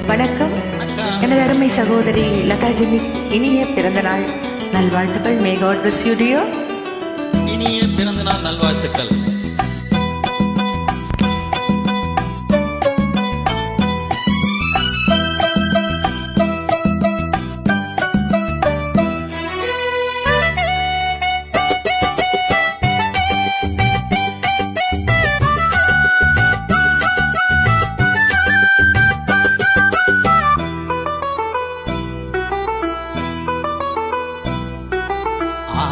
வணக்கம். எனது அருமை சகோதரி லதா ஜிமி இனிய பிறந்த நாள் நல்வாழ்த்துக்கள். May God bless you dear. இனிய பிறந்த நாள் நல்வாழ்த்துக்கள்.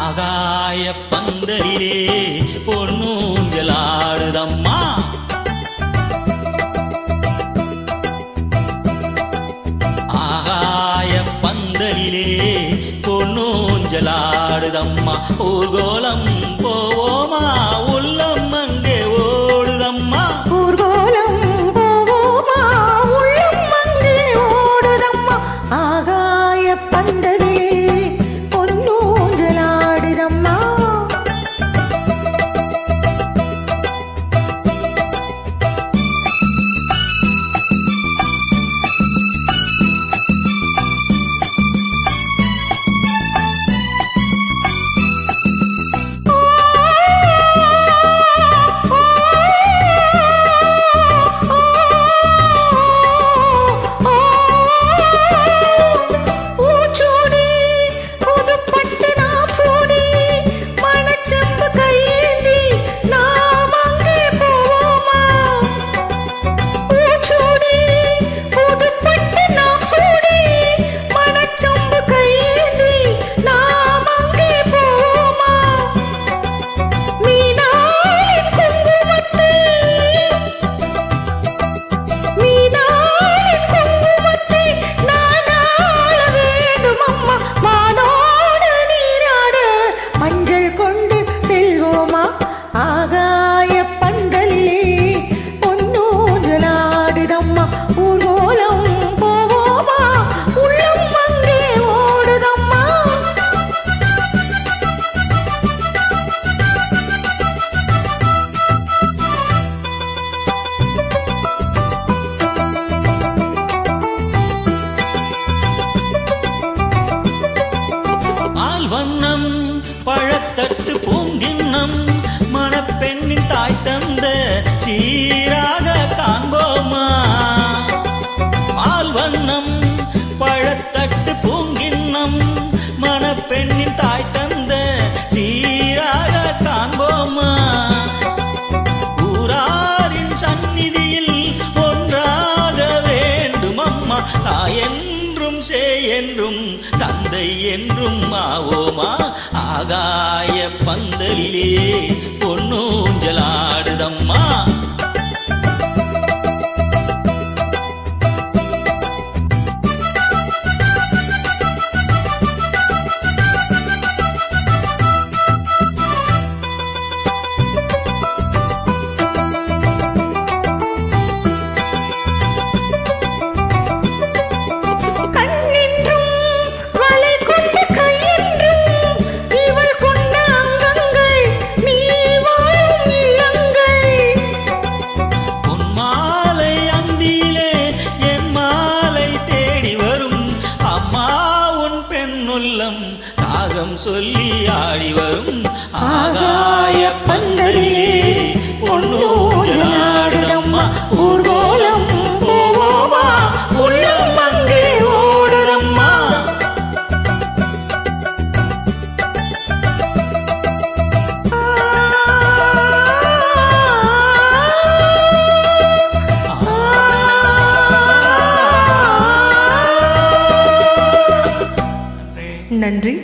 ஆகாய பந்தலிலே பொன்னூஞ்சலாடுதம்மா, ஆகாய பந்தலிலே பொன்னூஞ்சலாடுதம்மா. ஊர்கோலம் போவோமா, உள்ளம் அங்கே ஓடுதம்மா. ஊர்கோலம் போவோமா, உள்ளம் அங்கே ஓடுதம்மா. ஆகாய பந்தலிலே பொன்னூஞ்சலாடுதம்மா. ஆகாய பந்தலிலே பொன்னூஞ்சலாடுதம்மா. ஊர்கோலம் போவோமா, உள்ளம் அங்கே ஓடுதம்மா. ஆல்வண்ணம் பழத்தட்டு பூங்கிண்ணம் மணப்பெண்ணின் தாய் தந்த சீராக காண்போமா. ஆல்வண்ணம் பழத்தட்டு பூங்கிண்ணம் மணப்பெண்ணின் தாய் தந்த சீராக காண்போமா. ஊராரின் சந்நிதியில் ஒன்றாக வேண்டும் அம்மா. தாயென்றும் என்றும் தந்தை என்றும் ஆவோமா. ஆகாய பந்தலிலே பொன்னூஞ்சலாடுதம்மா. தாகம் சொல்லி ஆடி வரும் ஆகாய பந்தலிலே பொன்னூஞ்சலாடுதம்மா. ஊர்கோலம் போவோமா, உள்ளம் அங்கே ஓடுதம்மா. நன்றி.